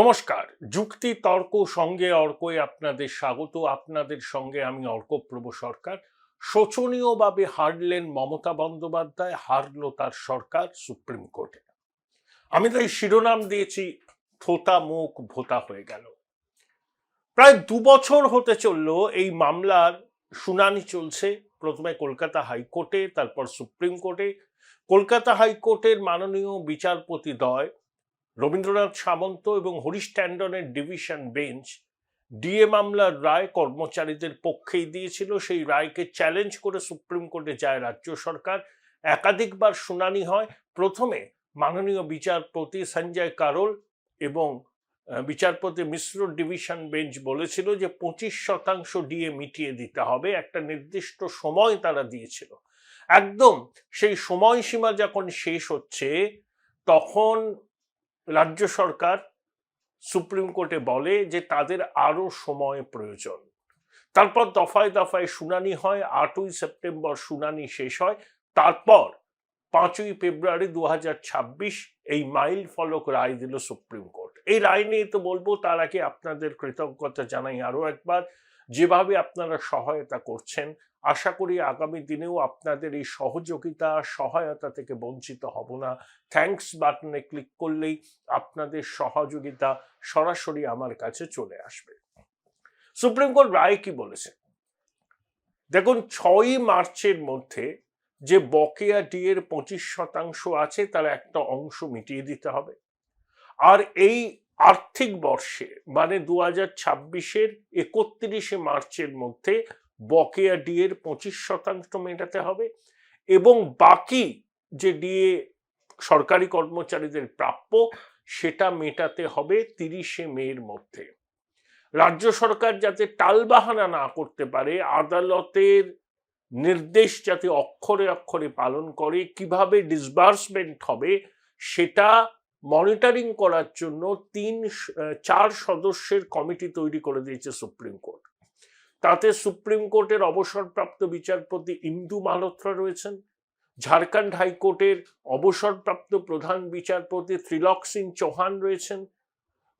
নমস্কার। যুক্তি তর্ক সঙ্গে অর্কয়ে আপনাদের স্বাগত। আপনাদের সঙ্গে আমি অর্কপ্রভ সরকার। শোচনীয়ভাবে হারলেন মমতা বন্দ্যোপাধ্যায়, হারল তার সরকার সুপ্রিম কোর্টে। আমি তাই শিরোনাম দিয়েছি থোতা মুখ ভোতা হয়ে গেল। প্রায় 2 বছর হতে চলল এই মামলার শুনানি চলছে, প্রথমে কলকাতা হাইকোর্টে, তারপর সুপ্রিম কোর্টে। কলকাতা হাইকোর্টের মাননীয় বিচারপতি দ্বয় রবীন্দ্রনাথ সামন্ত এবং হরিশ ট্যান্ডনের ডিভিশন বেঞ্চ ডিএ মামলার রায় কর্মচারীদের পক্ষেই দিয়েছিল। সেই রায়কে চ্যালেঞ্জ করে সুপ্রিম কোর্টে যায় রাজ্য সরকার। একাধিকবার শুনানি হয়। প্রথমে মাননীয় বিচারপতি সঞ্জয় কারোল এবং বিচারপতি মিশ্র ডিভিশন বেঞ্চ বলেছিল যে 25% ডিএ মিটিয়ে দিতে হবে। একটা নির্দিষ্ট সময় তারা দিয়েছিল। একদম সেই সময়সীমা যখন শেষ হচ্ছে তখন রাজ্য সরকার সুপ্রিম কোর্টে বলে যে তাদের আরো সময় প্রয়োজন। তারপর দফায় দফায় শুনানি হয়। 8ই সেপ্টেম্বর শুনানি শেষ হয়। তারপর 5ই ফেব্রুয়ারি 2026 এই মাইল ফলক রায় দিল সুপ্রিম কোর্ট। এই রায় নিয়ে তো বলবো, তার আগে আপনাদের কৃতজ্ঞতা জানাই আরো একবার, যেভাবে আপনারা সহায়তা করছেন। আশা করি আগামী দিনেও আপনাদের এই সহযোগিতা সহায়তা থেকে বঞ্চিত হব না। থ্যাঙ্কস বাটনে ক্লিক করলেই আপনাদের সহযোগিতা সরাসরি আমার কাছে চলে আসবে। সুপ্রিম কোর্ট রায় কি বলেছে দেখুন। 6ই মার্চের মধ্যে যে বকেয়া ডিএর 25% আছে তার একটা অংশ মিটিয়ে দিতে হবে। আর এই আর্থিক বর্ষে মানে 2026-এর 31শে মার্চের মধ্যে বকেয়া ডিএর 25% মেটাতে হবে এবং বাকি যে ডিএ সরকারি কর্মচারীদের প্রাপ্য সেটা মেটাতে হবে 30শে মের মধ্যে। রাজ্য সরকার যাতে টালবাহানা না করতে পারে, আদালতের নির্দেশ যাতে অক্ষরে অক্ষরে পালন করে, কিভাবে ডিসবার্সমেন্ট হবে সেটা মনিটরিং করার জন্য 4 সদস্যের কমিটি তৈরি করে দিয়েছে সুপ্রিম কোর্ট। তাতে সুপ্রিম কোর্টের অবসরপ্রাপ্ত বিচারপতি ইন্দু মালহোত্রা রয়েছেন, ঝাড়খণ্ড হাইকোর্টের অবসরপ্রাপ্ত প্রধান বিচারপতি ত্রিলক সিং চৌহান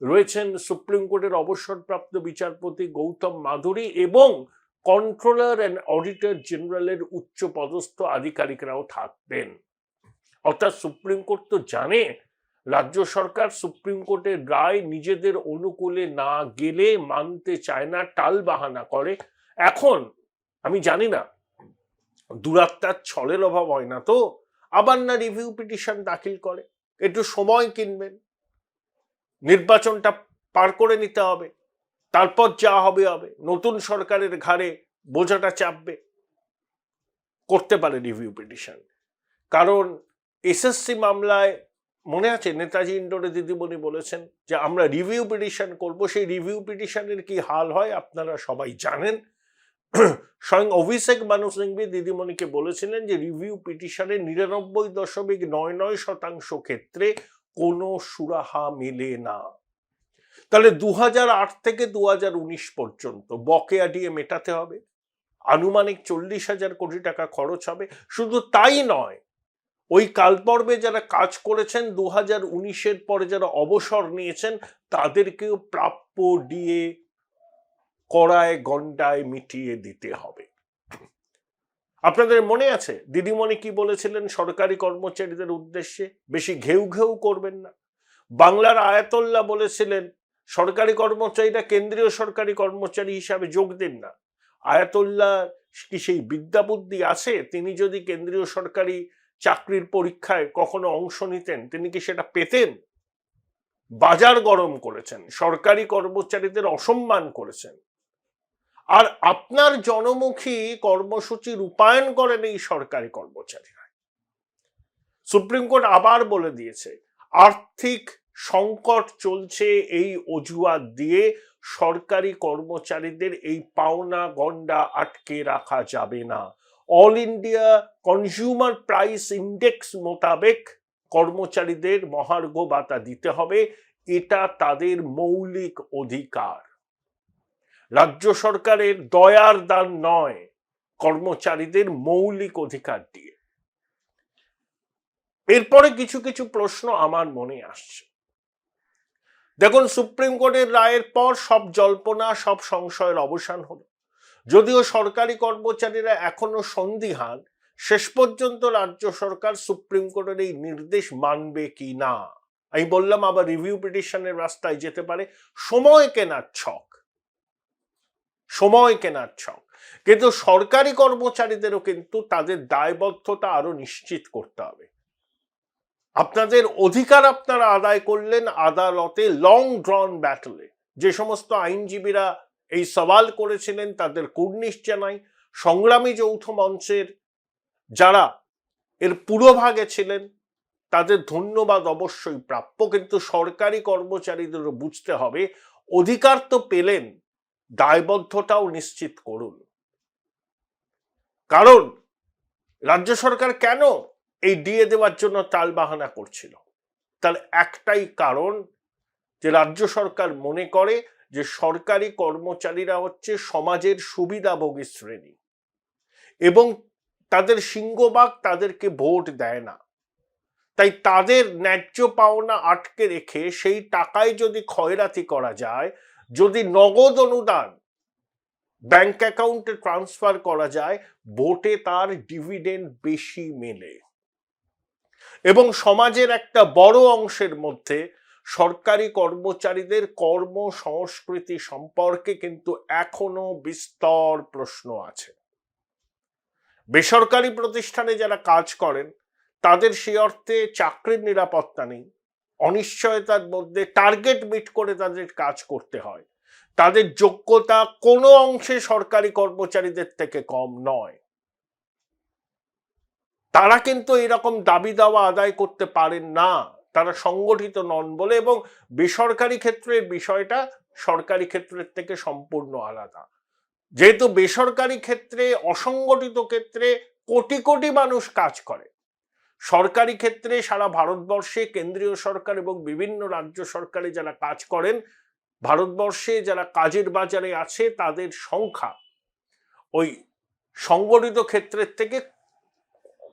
রয়েছেন সুপ্রিম কোর্টের অবসরপ্রাপ্ত বিচারপতি গৌতম মাধুরী এবং কন্ট্রোলার অ্যান্ড অডিটর জেনারেলের উচ্চ পদস্থ আধিকারিকরাও থাকবেন। অর্থাৎ সুপ্রিম কোর্ট তো জানে রাজ্য সরকার সুপ্রিম কোর্টের রায় নিজেদের অনুকূলে না গেলে মানতে চায় না, টালবাহানা করে। এখন আমি জানি না, দুরাত্মার ছলের অভাব হয় না তো আবার না রিভিউ পিটিশন দাখিল করে। একটু সময় কিনবেন, নির্বাচনটা পার করে নিতে হবে, তারপর যা হবে হবে। নতুন সরকারের ঘাড়ে বোঝাটা চাপবে, করতে পারে রিভিউ পিটিশন। কারণ এসএসসি মামলায় মনে আছে নেতাজি ইন্ডোরে দিদিমণি বলেছেন যে আমরা রিভিউ পিটিশন করব। সেই রিভিউ পিটিশনের কি হাল হয় আপনারা সবাই জানেন। স্বয়ং অভিষেক মানু সিংভি দিদিমণিকে বলেছিলেন যে রিভিউ পিটিশনের 99.99% ক্ষেত্রে কোনো সুরাহা মেলে না। তাহলে 2008 থেকে 2019 পর্যন্ত বকেয়া ডিএ মেটাতে হবে। আনুমানিক 40,000 কোটি টাকা খরচ হবে। শুধু তাই নয়, ওই কালপর্বে যারা কাজ করেছেন 2019-এর পরে যারা অবসর নিয়েছেন তাদেরকেও প্রাপ্য ডিএ কড়ায় গন্ডায় মিটিয়ে দিতে হবে। আপনাদের মনে আছে দিদিমণি কি বলেছিলেন সরকারি কর্মচারীদের উদ্দেশ্যে? বেশি ঘেউ ঘেউ করবেন না। বাংলার আয়াতুল্লাহ বলেছিলেন সরকারি কর্মচারীরা কেন্দ্রীয় সরকারি কর্মচারী হিসাবে যোগ দিন না। আয়াতুল্লাহ কি সেই বিদ্যা বুদ্ধি আছে? তিনি যদি কেন্দ্রীয় সরকারি চাকরির পরীক্ষায় কখনো অংশ নিতেন তিনি কি সেটা পেতেন? বাজার গরম করেছেন, সরকারি কর্মচারীদের অসম্মান করেছেন। আর আপনার জনমুখী কর্মসূচি রূপায়ণ করেন এই সরকারি কর্মচারীরা। সুপ্রিম কোর্ট আবার বলে দিয়েছে আর্থিক সংকট চলছে এই অজুহাত দিয়ে সরকারি কর্মচারীদের এই পাওনা গন্ডা আটকে রাখা যাবে না। All India consumer price index মোতাবেক কর্মচারীদের মহার্ঘ ভাতা দিতে হবে। এটা তাদের মৌলিক অধিকার, রাজ্য সরকারের দয়ার দান নয়, কর্মচারীদের মৌলিক অধিকার দিয়ে। এরপরে কিছু কিছু প্রশ্ন আমার মনে আসছে। দেখুন, সুপ্রিম কোর্টের রায়ের পর সব জল্পনা, সব সংশয়ের অবসান হলো। যদিও সরকারি কর্মচারীরা এখনো সন্দিহান শেষ পর্যন্ত রাজ্য সরকার সুপ্রিম কোর্টের এই নির্দেশ মানবে কি না। আমি বললাম আবার রিভিউ পিটিশনের রাস্তায় যেতে পারে। সময় কেনার ছক, সময় কেনার ছক। কিন্তু সরকারি কর্মচারীদেরও কিন্তু তাদের দায়বদ্ধতা আরো নিশ্চিত করতে হবে। আপনাদের অধিকার আপনারা আদায় করলেন আদালতে, লং ড্রন ব্যাটলে। যে সমস্ত আইনজীবীরা এই সওয়াল করেছিলেন তাদের কুর্নিশ জানাই। সংগ্রামী যৌথ মঞ্চের যারা এর পুরোভাগে ছিলেন তাদের ধন্যবাদ অবশ্যই প্রাপ্য। কিন্তু সরকারি কর্মচারীদেরও বুঝতে হবে অধিকার তো পেলেন, দায়বদ্ধতাও নিশ্চিত করুন। কারণ রাজ্য সরকার কেন এই দিয়ে দেওয়ার জন্য টালবাহানা করছিল, তার একটাই কারণ যে রাজ্য সরকার মনে করে যে সরকারি কর্মচারীরা হচ্ছে সমাজের সুবিধাভোগী শ্রেণী এবং তাদের সিংহভাগ তাদেরকে ভোট দেয় না। তাই তাদের ন্যায্য পাওনা আটকে রেখে সেই টাকায় যদি খয়রাতি করা যায়, যদি নগদ অনুদান ব্যাংক অ্যাকাউন্টে ট্রান্সফার করা যায়, ভোটে তার ডিভিডেন্ড বেশি মেলে। এবং সমাজের একটা বড় অংশের মধ্যে সরকারি কর্মচারীদের কর্ম সংস্কৃতি সম্পর্কে কিন্তু এখনো বিস্তর প্রশ্ন আছে। বেসরকারি প্রতিষ্ঠানে যারা কাজ করেন তাদের সেই অর্থে চাকরির নিরাপত্তা নেই, অনিশ্চয়তার মধ্যে টার্গেট মিট করে তাদের কাজ করতে হয়। তাদের যোগ্যতা কোনো অংশে সরকারি কর্মচারীদের থেকে কম নয়। তারা কিন্তু এরকম দাবি দাওয়া আদায় করতে পারেন না, তারা সংগঠিত নন বলে। এবং বেসরকারি ক্ষেত্রের বিষয়টা সরকারি ক্ষেত্রের থেকে সম্পূর্ণ আলাদা। যেহেতু বেসরকারি ক্ষেত্রে, অসংগঠিত ক্ষেত্রে কোটি কোটি মানুষ কাজ করে, সরকারি ক্ষেত্রে সারা ভারতবর্ষে কেন্দ্রীয় সরকার এবং বিভিন্ন রাজ্য সরকারে যারা কাজ করেন, ভারতবর্ষে যারা কাজের বাজারে আছে তাদের সংখ্যা ওই সংগঠিত ক্ষেত্রের থেকে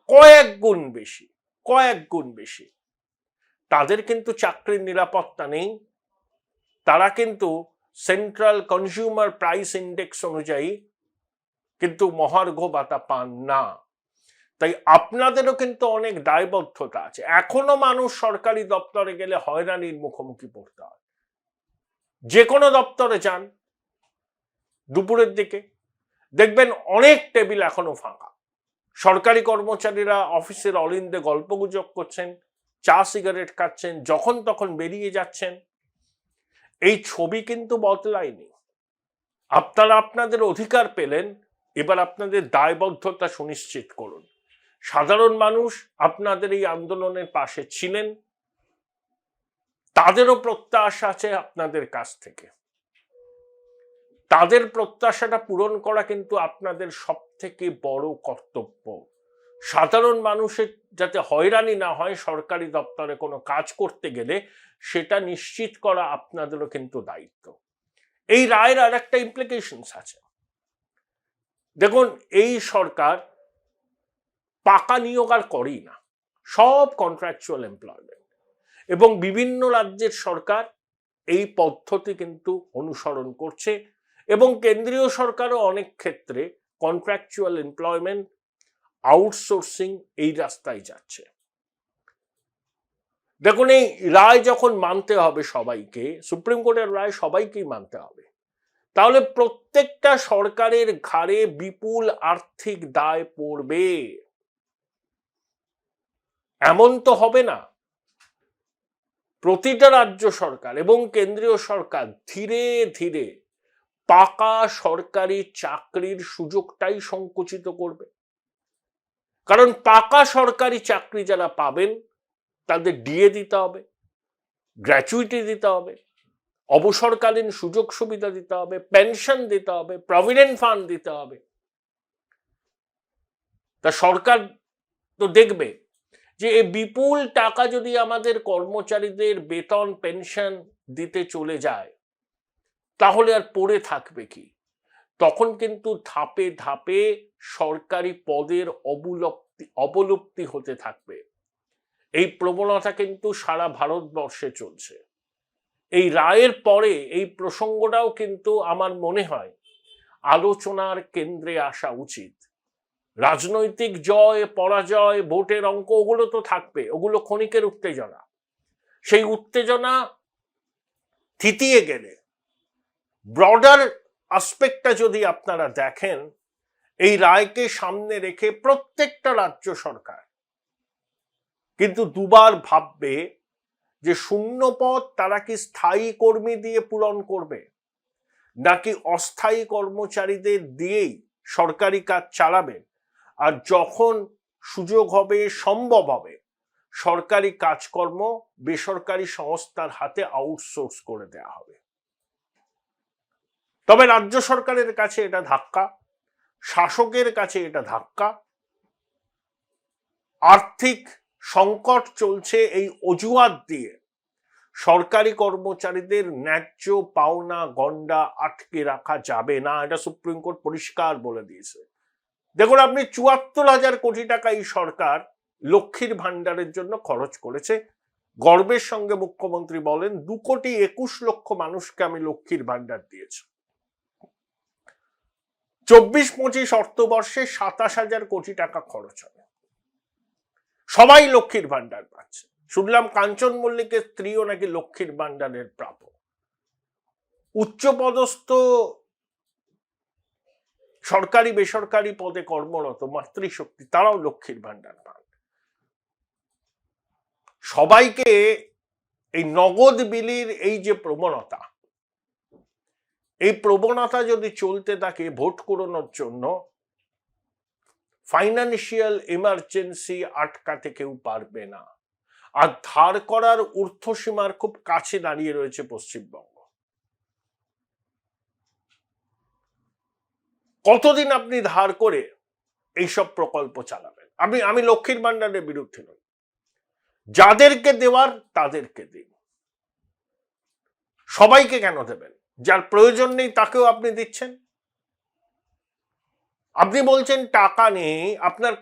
কয়েক গুণ বেশি। তাদের কিন্তু চাকরির নিরাপত্তা নেই। তারা কিন্তু সেন্ট্রাল কনজিউমার প্রাইস ইন্ডেক্স অনুযায়ী কিন্তু মহার্ঘ ভাতা পান না। তাই আপনাদেরও কিন্তু অনেক দায়বদ্ধতা আছে। এখনো মানুষ সরকারি দপ্তরে গেলে হয়রানির মুখোমুখি পড়তে হয়। যে কোনো দপ্তরে যান, দুপুরের দিকে দেখবেন অনেক টেবিল এখনো ফাঁকা। সরকারি কর্মচারীরা অফিসের অলিন্দে গল্পগুজব করছেন, চা সিগারেট খাচ্ছেন, যখন তখন বেরিয়ে যাচ্ছেন। এই ছবি কিন্তু বদলায়নি। আপনারা আপনাদের অধিকার পেলেন, এবার আপনাদের দায়বদ্ধতা সুনিশ্চিত করুন। সাধারণ মানুষ আপনাদের এই আন্দোলনের পাশে ছিলেন, তাদেরও প্রত্যাশা আছে আপনাদের কাছ থেকে। তাদের প্রত্যাশাটা পূরণ করা কিন্তু আপনাদের সব থেকে বড় কর্তব্য। সাধারণ মানুষের যাতে হয়রানি না হয় সরকারি দপ্তরে কোনো কাজ করতে গেলে, সেটা নিশ্চিত করা আপনাদেরও কিন্তু দায়িত্ব। এই রায়ের আর একটা ইমপ্লিকেশনস আছে। দেখুন, এই সরকার পাকা নিয়োগ আর করেই না, সব কন্ট্রাকচুয়াল এমপ্লয়মেন্ট। এবং বিভিন্ন রাজ্যের সরকার এই পদ্ধতি কিন্তু অনুসরণ করছে এবং কেন্দ্রীয় সরকারও অনেক ক্ষেত্রে কন্ট্রাকচুয়াল এমপ্লয়মেন্ট, আউটসোর্সিং এই রাস্তায় যাচ্ছে। দেখুন, এই রায় যখন মানতে হবে সবাইকে, সুপ্রিম কোর্টের রায় সবাইকেই মানতে হবে, তাহলে প্রত্যেকটা সরকারের ঘাড়ে বিপুল আর্থিক দায় পড়বে। এমন তো হবে না প্রতিটা রাজ্য সরকার এবং কেন্দ্রীয় সরকার ধীরে ধীরে পাকা সরকারি চাকরির সুযোগটাই সংকুচিত করবে। কারণ পাকা সরকারি চাকরি যারা পাবেন তাদের ডিএ দিতে হবে, গ্র্যাচুইটি দিতে হবে, অবসরকালীন সুযোগ সুবিধা দিতে হবে, পেনশন দিতে হবে, প্রভিডেন্ট ফান্ড দিতে হবে। তা সরকার তো দেখবে যে এই বিপুল টাকা যদি আমাদের কর্মচারীদের বেতন পেনশন দিতে চলে যায়, তাহলে আর পড়ে থাকবে কি? তখন কিন্তু ধাপে ধাপে সরকারি পদের অবলুপ্তি হতে থাকবে। এই প্রবণতা কিন্তু সারা ভারতবর্ষে চলছে। এই রায়ের পরে এই প্রসঙ্গটাও কিন্তু আমার মনে হয় আলোচনার কেন্দ্রে আসা উচিত। রাজনৈতিক জয় পরাজয় ভোটের অঙ্ক ওগুলো তো থাকবে, ওগুলো ক্ষণিকের উত্তেজনা। সেই উত্তেজনা থিতিয়ে গেলে ব্রডার আসপেক্টটা যদি আপনারা দেখেন, এই রায়কে সামনে রেখে প্রত্যেকটা রাজ্য সরকার কিন্তু দুবার ভাববে যে শূন্য পদ তারা কি স্থায়ী কর্মী দিয়ে পূরণ করবে নাকি অস্থায়ী কর্মচারীদের দিয়েই সরকারি কাজ চালাবে। আর যখন সুযোগ হবে, সম্ভব হবে, সরকারি কাজকর্ম বেসরকারি সংস্থার হাতে আউটসোর্স করে দেওয়া হবে। তবে রাজ্য সরকারের কাছে এটা ধাক্কা, শাসকের কাছে এটা ধাক্কা। আর্থিক সংকট চলছে, এই অজুহাত দিয়ে সরকারি কর্মচারীদের ন্যায্য পাওনা গন্ডা আটকে রাখা যাবে না, এটা সুপ্রিম কোর্ট পরিষ্কার বলে দিয়েছে। দেখুন, আপনি ৭৪,০০০ কোটি টাকা এই সরকার লক্ষ্মীর ভান্ডারের জন্য খরচ করেছে। গর্বের সঙ্গে মুখ্যমন্ত্রী বলেন ২,২১,০০,০০০ মানুষকে আমি লক্ষ্মীর ভান্ডার দিয়েছি। ২৪-২৫ অর্থবর্ষে ২৭,০০০ কোটি টাকা খরচ হবে, সবাই লক্ষ্মীর ভান্ডার পাচ্ছে। শুনলাম কাঞ্চন মল্লিকের স্ত্রীও নাকি লক্ষ্মীর ভান্ডারের প্রাপ্য। উচ্চপদস্থ সরকারি বেসরকারি পদে কর্মরত মাতৃশক্তি তারাও লক্ষ্মীর ভান্ডার পান। সবাইকে এই নগদ বিলির এই যে প্রবণতা, এই প্রবণতা যদি চলতে থাকে ভোট করানোর জন্য, ফাইন্যান্সিয়াল এমার্জেন্সি আটকাতে কেউ পারবে না। আর ধার করার ঊর্ধ্বসীমার খুব কাছে দাঁড়িয়ে রয়েছে পশ্চিমবঙ্গ। কতদিন আপনি ধার করে এইসব প্রকল্প চালাবেন? আমি লক্ষ্মীর ভান্ডারের বিরুদ্ধে নই, যাদেরকে দেওয়ার তাদেরকে দিন। সবাইকে কেন দেবেন? যার প্রয়োজন নেই তাকেও আপনি দিচ্ছেন। আপনি বলছেন টাকা নেই, আপনার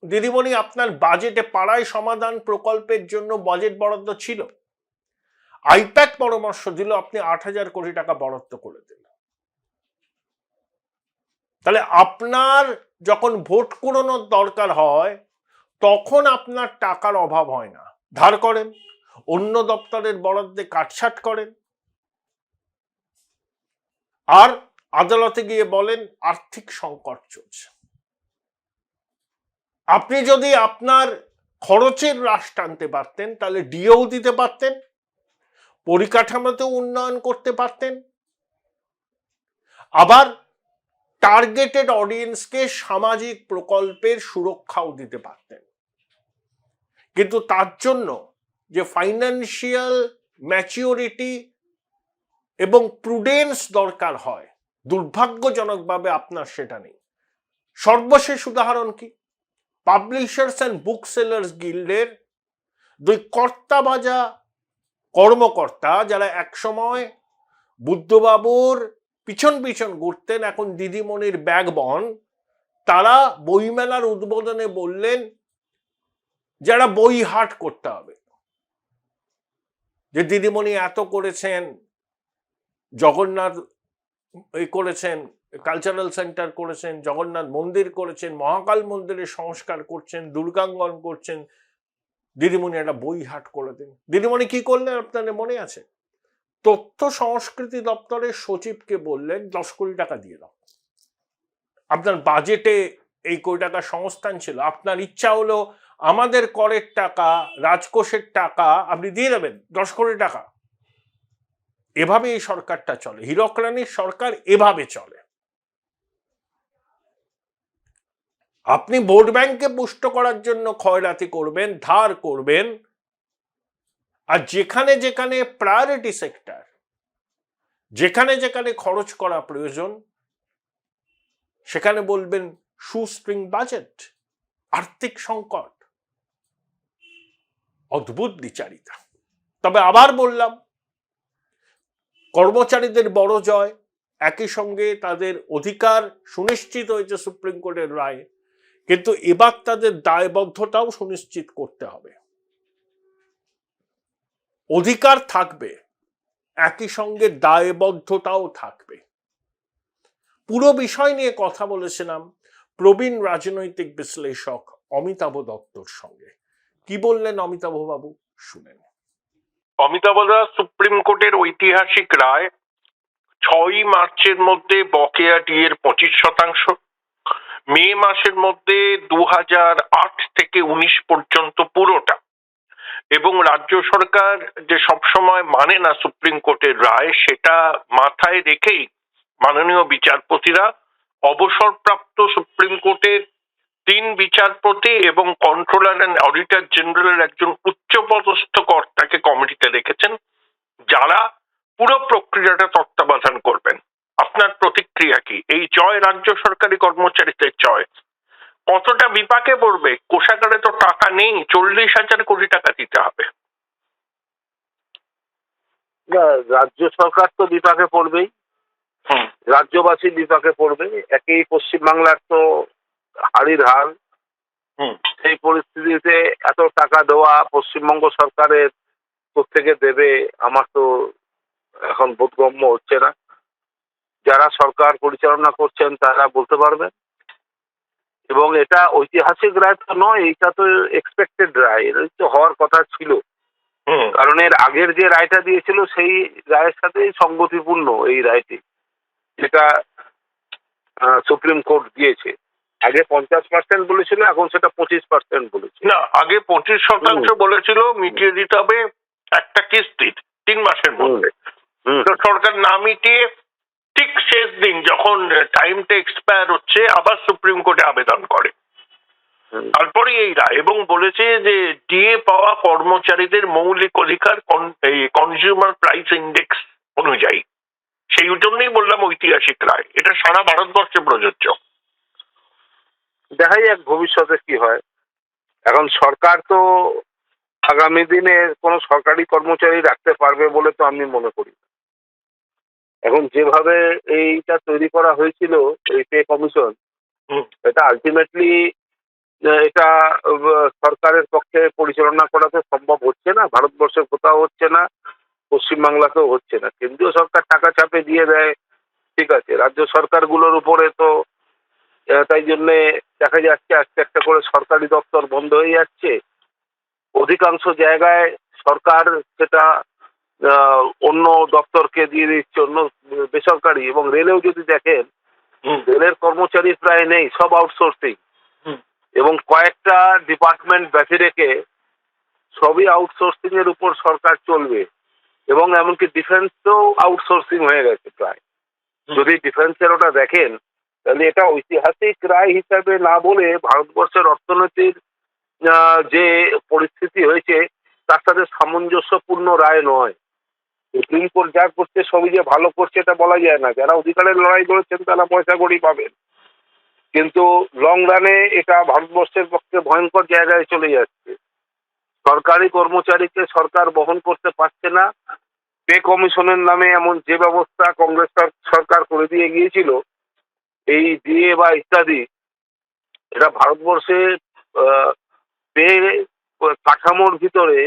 দিদিমণি আপনার বাজেটে পাড়ায় সমাধান প্রকল্পের জন্য বাজেট বরাদ্দ ছিল, আইপ্যাক পরামর্শ দিল, আপনি ৮,০০০ কোটি টাকা বরাদ্দ করে দিলেন। তাহলে আপনার যখন ভোট করানোর দরকার হয় তখন আপনার টাকার অভাব হয় না, ধার করেন, অন্য দপ্তরের বরাদ্দে কাটছাট করেন, আর আদালতে গিয়ে বলেন আর্থিক সংকট চলছে। আপনি যদি আপনার খরচের হ্রাস টানতে পারতেন তাহলে ডিও দিতে পারতেন, পরিকাঠামোতেও উন্নয়ন করতে পারতেন, আবার টার্গেটেড অডিয়েন্সকে সামাজিক প্রকল্পের সুরক্ষাও দিতে পারতেন। কিন্তু তার জন্য যে ফাইন্যান্সিয়াল ম্যাচিউরিটি এবং প্রুডেন্স দরকার হয়, দুর্ভাগ্যজনকভাবে আপনার সেটা নেই। সর্বশেষ উদাহরণ কি? পাবলিশার্স অ্যান্ড বুক সেলার্স গিল্ডের দুই কর্তাবাজা কর্মকর্তা, যারা একসময় বুদ্ধবাবুর পিছন পিছন ঘুরতেন, এখন দিদিমণির ব্যাগবন, তারা বইমেলার উদ্বোধনে বললেন যারা বই হাট করতে হবে, যে দিদিমণি এত করেছেন, জগন্নাথ করেছেন, কালচারাল সেন্টার করেছেন, জগন্নাথ মন্দির করেছেন, মহাকাল মন্দিরের সংস্কার করছেন, দুর্গাঙ্গন করছেন, দিদিমণি একটা বই হাট করে দিন। দিদিমণি কি করলেন আপনাদের মনে আছে? তথ্য সংস্কৃতি দপ্তরের সচিবকে বললেন ১০ কোটি টাকা দিয়ে দাও, আপনার বাজেটে এই কোটি টাকা সংস্থান ছিল, আপনার ইচ্ছা হলো আমাদের করের টাকা, রাজকোষের টাকা আপনি দিয়ে দেবেন ১০ কোটি টাকা। এভাবে এই সরকারটা চলে, হীরক রানীর সরকার এভাবে চলে। আপনি ভোট ব্যাংকে পুষ্ট করার জন্য ক্ষয়রাতি করবেন, ধার করবেন, আর যেখানে যেখানে প্রায়োরিটি সেক্টর, যেখানে যেখানে খরচ করা প্রয়োজন, সেখানে বলবেন শুস্ট্রিং বাজেট, আর্থিক সংকট। অদ্ভুত বিচারিতা। তবে আবার বললাম, কর্মচারীদের বড় জয়, একই সঙ্গে তাদের অধিকার সুনিশ্চিত হয়েছে সুপ্রিম কোর্টের রায়ে, কিন্তু এবার তাদের দায়বদ্ধতাও সুনিশ্চিত করতে হবে। অধিকার থাকবে, একই সঙ্গে দায়বদ্ধতাও থাকবে। পুরো বিষয় নিয়ে কথা বলেছিলাম প্রবীণ রাজনৈতিক বিশ্লেষক অমিতাভ দত্তর সঙ্গে। কি বললেন অমিতাভ বাবু, শুনেন। অমিতাভ দা, সুপ্রিম কোর্টের ঐতিহাসিক রায় 6ই মার্চের মধ্যে বকেয়া ডিএর 25%, মে মাসের মধ্যে 2008 থেকে 19 পর্যন্ত পুরোটা, এবং রাজ্য সরকার যে সবসময় মানে না সুপ্রিম কোর্টের রায়, সেটা মাথায় রেখেই মাননীয় বিচারপতিরা অবসরপ্রাপ্ত সুপ্রিম কোর্টের 3 বিচারপতি এবং কন্ট্রোলার অ্যান্ড অডিটর জেনারেলের একজন উচ্চপদস্থ কর্তাকে কমিটিতে রেখেছেন, যারা পুরো প্রক্রিয়াটা তত্ত্বাবধান করবেন। আপনার প্রতিক্রিয়া কি? এই জয় রাজ্য সরকারি কর্মচারীদের জয় কতটা বিপাকে পড়বে? কোষাগারে তো টাকা নেই, 40,000 কোটি টাকা দিতে হবে। রাজ্য সরকার তো বিপাকে পড়বেই, রাজ্যবাসী বিপাকে পড়বে। একই পশ্চিমবাংলার তো হাড়ির হাল। সেই পরিস্থিতিতে এত টাকা দেওয়া পশ্চিমবঙ্গ সরকারের কোত্থেকে দেবে আমার তো এখন বোধগম্য হচ্ছে না। যারা সরকার পরিচালনা করছেন তারা বলতে পারবেন। এবং এটা ঐতিহাসিক রায় তো নয়, এটা তো এক্সপেক্টেড রায়, এটা তো হওয়ার কথা ছিল। কারণ এর আগের যে রায়টা দিয়েছিল সেই রায়ের সাথে সঙ্গতিপূর্ণ এই রায়টি, যেটা সুপ্রিম কোর্ট দিয়েছে। আগে 50% বলেছিল, এখন সেটা 25% বলেছে। না, আগে 25% বলেছিল, মিটিয়ে দিতে হবে একটা কিস্তির 3 মাসের মধ্যে। তো সরকার না মিটিয়ে ঠিক শেষ দিন যখন টাইমটা এক্সপায়ার হচ্ছে আবার সুপ্রিম কোর্টে আবেদন করে, তারপরে এই রায়, এবং বলেছে যে ডিএ পাওয়া কর্মচারীদের মৌলিক অধিকার কনজিউমার প্রাইস ইন্ডেক্স অনুযায়ী। সেই জন্যই বললাম ঐতিহাসিক রায়, এটা সারা ভারতবর্ষে প্রযোজ্য। দেখাই যাক ভবিষ্যতে কি হয়। এখন সরকার তো আগামী দিনে কোনো সরকারি কর্মচারী রাখতে পারবে বলে তো আমি মনে করি। এখন যেভাবে এইটা তৈরি করা হয়েছিল এই পে কমিশন, এটা আলটিমেটলি এটা সরকারের পক্ষে পরিচালনা করা তো সম্ভব হচ্ছে না, ভারতবর্ষের কোথাও হচ্ছে না, পশ্চিমবাংলাতেও হচ্ছে না। কেন্দ্রীয় সরকার টাকা চাপে দিয়ে দেয়, ঠিক আছে, রাজ্য সরকারগুলোর উপরে তো তাই জন্যে দেখা যাচ্ছে আস্তে একটা করে সরকারি দপ্তর বন্ধ হয়ে যাচ্ছে। অধিকাংশ জায়গায় সরকার সেটা অন্য দপ্তরকে দিয়ে দিচ্ছে, অন্য বেসরকারি। এবং রেলেও যদি দেখেন, রেলের কর্মচারী প্রায় নেই, সব আউটসোর্সিং। এবং কয়েকটা ডিপার্টমেন্ট ব্যতি রেখে সবই আউটসোর্সিং এর উপর সরকার চলবে। এবং এমনকি ডিফেন্সও আউটসোর্সিং হয়ে গেছে প্রায়। যদি ডিফেন্সের ওটা দেখেন, তাহলে এটা ঐতিহাসিক রায় হিসাবে না বলে ভারতবর্ষের অর্থনীতির যে পরিস্থিতি হয়েছে তার সাথে সামঞ্জস্যপূর্ণ রায় নয়। সুপ্রিম কোর্ট যা করছে সবই যে ভালো করছে এটা বলা যায় না। যারা অধিকারের লড়াই করেছেন তারা পয়সা কড়ি পাবেন, কিন্তু লং রানে এটা ভারতবর্ষের পক্ষে ভয়ঙ্কর জায়গায় চলে যাচ্ছে। সরকারি কর্মচারীকে সরকার বহন করতে পারছে না। পে কমিশনের নামে এমন যে ব্যবস্থা কংগ্রেস সরকার করে দিয়ে গিয়েছিল, এই ডিএ বা ইত্যাদি, এটা ভারতবর্ষে পে কাঠামোর ভিতরে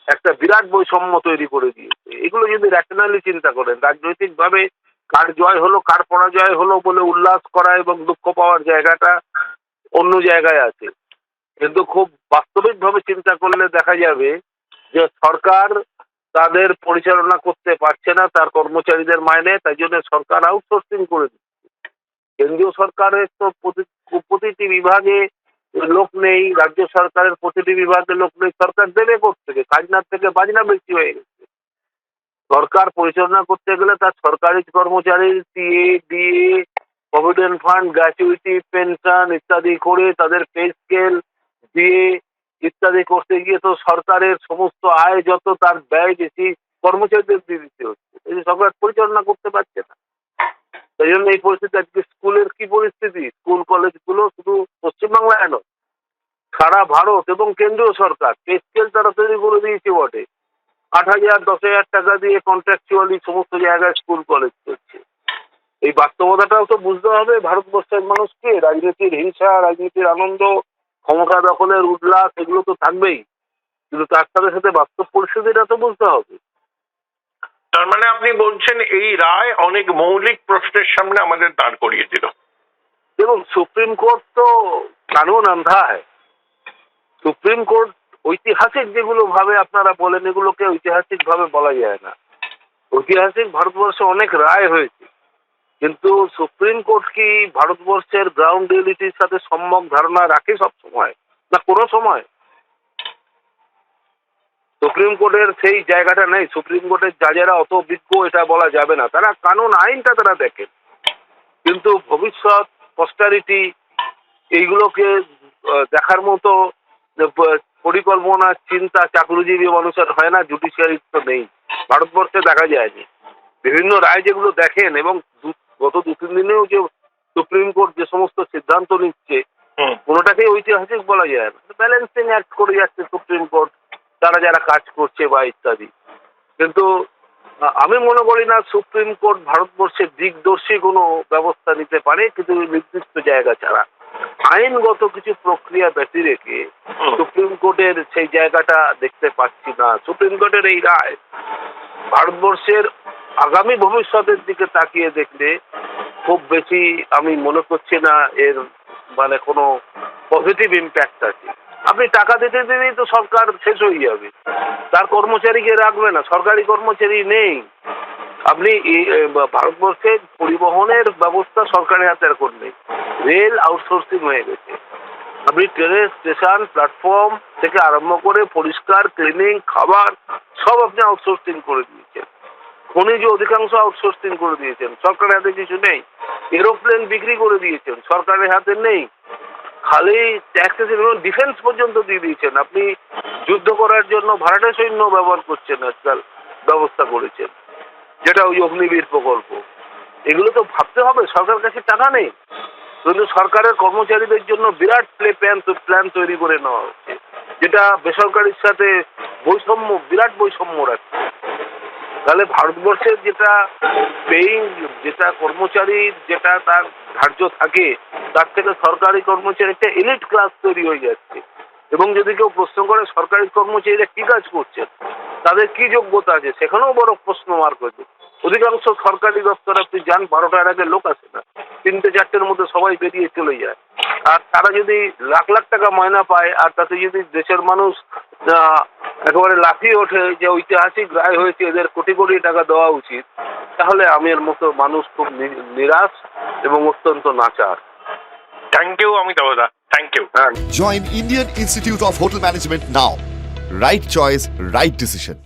একটা বিরাট বৈষম্য তৈরি করে দিয়েছে। এগুলো যদি র্যাশনালি চিন্তা করেন, রাজনৈতিকভাবে কার জয় হলো কার পরাজয় হলো বলে উল্লাস করা এবং দুঃখ পাওয়ার জায়গাটা অন্য জায়গায় আছে। কিন্তু খুব বাস্তবিকভাবে চিন্তা করলে দেখা যাবে যে সরকার তাদের পরিচালনা করতে পারছে না তার কর্মচারীদের মাইনে, তাই জন্য সরকার আউটসোর্সিং করে দিচ্ছে। কেন্দ্রীয় সরকারের তো প্রতিটি বিভাগে লোক নেই, রাজ্য সরকারের প্রতিটি বিভাগে লোক নেই, সরকার দেবে কোত্থেকে? খাজনার থেকে বাজনা বেশি হয়ে গেছে। সরকার পরিচালনা করতে গেলে তার সরকারি কর্মচারীর TA, DA, provident fund, gratuity, pension ইত্যাদি করে তাদের পে স্কেল দিয়ে ইত্যাদি করতে গিয়ে তো সরকারের সমস্ত আয় যত তার ব্যয় বেশি কর্মচারীদের দিয়ে দিতে হচ্ছে। এই সরকার পরিচালনা করতে পারছে না। সেই জন্য এই পরিস্থিতি। আজকে স্কুলের কি পরিস্থিতি, স্কুল কলেজগুলো শুধু পশ্চিমবাংলায় নয়, সারা ভারত এবং কেন্দ্রীয় সরকার পে স্কেল তারা তৈরি করে দিয়েছে বটে। 8,000 10,000 টাকা দিয়ে কন্ট্রাকচুয়ালি সমস্ত জায়গায় স্কুল কলেজ করছে। এই বাস্তবতাটাও তো বুঝতে হবে ভারতবর্ষের মানুষকে। রাজনীতির হিংসা, রাজনীতির আনন্দ, ক্ষমতা দখলের উল্লাস এগুলো তো থাকবেই, কিন্তু তার সাথে সাথে বাস্তব পরিস্থিতিটা তো বুঝতে হবে। তার মানে আপনি বলছেন এই রায় অনেক মৌলিক প্রশ্নের সামনে আমাদের দাঁড় করিয়ে দিল। দেখুন, সুপ্রিম কোর্ট তো কানুন আন্ধা হয়। সুপ্রিম কোর্ট ঐতিহাসিক যেগুলো ভাবে আপনারা বলেন, এগুলোকে ঐতিহাসিক ভাবে বলা যায় না। ঐতিহাসিক ভারতবর্ষে অনেক রায় হয়েছে, কিন্তু সুপ্রিম কোর্ট কি ভারতবর্ষের গ্রাউন্ড রিয়েলিটির সাথে সম্যক ধারণা রাখে সব সময়? না, কোনো সময়। সুপ্রিম কোর্টের সেই জায়গাটা নেই। সুপ্রিম কোর্টের জাজেরা অত বিজ্ঞ এটা বলা যাবে না, তারা কানুন আইনটা তারা দেখেন, কিন্তু ভবিষ্যৎ পস্টারিটি এইগুলোকে দেখার মতো পরিকল্পনা চিন্তা চাকরিজীবী মানুষের হয় না, জুডিশিয়ারির তো নেই, ভারতবর্ষে দেখা যায়নি। বিভিন্ন রায় যেগুলো দেখেন, এবং গত 2-3 দিনেও যে সুপ্রিম কোর্ট যে সমস্ত সিদ্ধান্ত নিচ্ছে, কোনোটাকেই ঐতিহাসিক বলা যায় না। ব্যালেন্সিং অ্যাক্ট করে যাচ্ছে সুপ্রিম কোর্ট, তারা যারা কাজ করছে বা ইত্যাদি। কিন্তু আমি মনে করি না সুপ্রিম কোর্ট ভারতবর্ষের দিকদর্শী কোনো ব্যবস্থা নিতে পারে, কিন্তু নির্দিষ্ট জায়গা ছাড়া। আইনগত কিছু প্রক্রিয়া ব্যতি রেখে সুপ্রিম কোর্টের সেই জায়গাটা দেখতে পাচ্ছি না। সুপ্রিম কোর্টের এই রায় ভারতবর্ষের আগামী ভবিষ্যতের দিকে তাকিয়ে দেখলে খুব বেশি আমি মনে করছি না এর মানে কোনো পজিটিভ ইম্প্যাক্ট আছে। আপনি টাকা দিতে দিতেই তো সরকার শেষ হয়ে যাবে, তার কর্মচারীকে রাখবে না, সরকারি কর্মচারী নেই। আপনি ভারতবর্ষের পরিবহনের ব্যবস্থা সরকারের হাতে এখন নেই, রেল আউটসোর্সিং হয়ে গেছে। আপনি ট্রেনের স্টেশন প্ল্যাটফর্ম থেকে আরম্ভ করে পরিষ্কার ক্লিনিং খাবার সব আপনি আউটসোর্সিং করে দিয়েছেন। খনিজ অধিকাংশ আউটসোর্সিং করে দিয়েছেন, সরকারের হাতে কিছু নেই। এরোপ্লেন বিক্রি করে দিয়েছেন, সরকারের হাতে নেই। খালি ট্যাক্সেস এবং ডিফেন্স পর্যন্ত দিয়ে দিয়েছেন। আপনি যুদ্ধ করার জন্য ভাড়াটে সৈন্য ব্যবহার করছেন, আজকাল ব্যবস্থা করেছেন, যেটা ওই অগ্নিবীর প্রকল্প। এগুলো তো ভাবতে হবে, সরকারের কাছে টাকা নেই, কিন্তু সরকারের কর্মচারীদের জন্য বিরাট প্ল্যান তৈরি করে নেওয়া হচ্ছে, যেটা বেসরকারির সাথে বিরাট বৈষম্য রাখছে। তাহলে ভারতবর্ষের যেটা যেটা কর্মচারীর যেটা তার ধার্য থাকে, তার থেকে সরকারি কর্মচারী একটা এলিট ক্লাস তৈরি হয়ে যাচ্ছে। এবং যদি কেউ প্রশ্ন করে সরকারি কর্মচারীরা কি কাজ করছেন, তাদের কি যোগ্যতা আছে, সেখানেও বড় প্রশ্ন মার্ক হয়েছে। অধিকাংশ সরকারি দপ্তরে আপনি যান, 12টার আগে লোক আসে না, 3টে-4টের মধ্যে সবাই বেরিয়ে চলে যায়। আর তারা যদি লাখ লাখ টাকা মায়না পায়, আর তাতে যদি দেশের মানুষ একেবারে লাফিয়ে ওঠে যে ঐতিহাসিক রায় হয়েছে, এদের কোটি কোটি টাকা দেওয়া উচিত, তাহলে আমের মতো মানুষ খুব নিরাশ এবং অত্যন্ত নাচার। Thank you Amitabh da, thank you. Join Indian Institute of Hotel Management now. Right choice, right decision.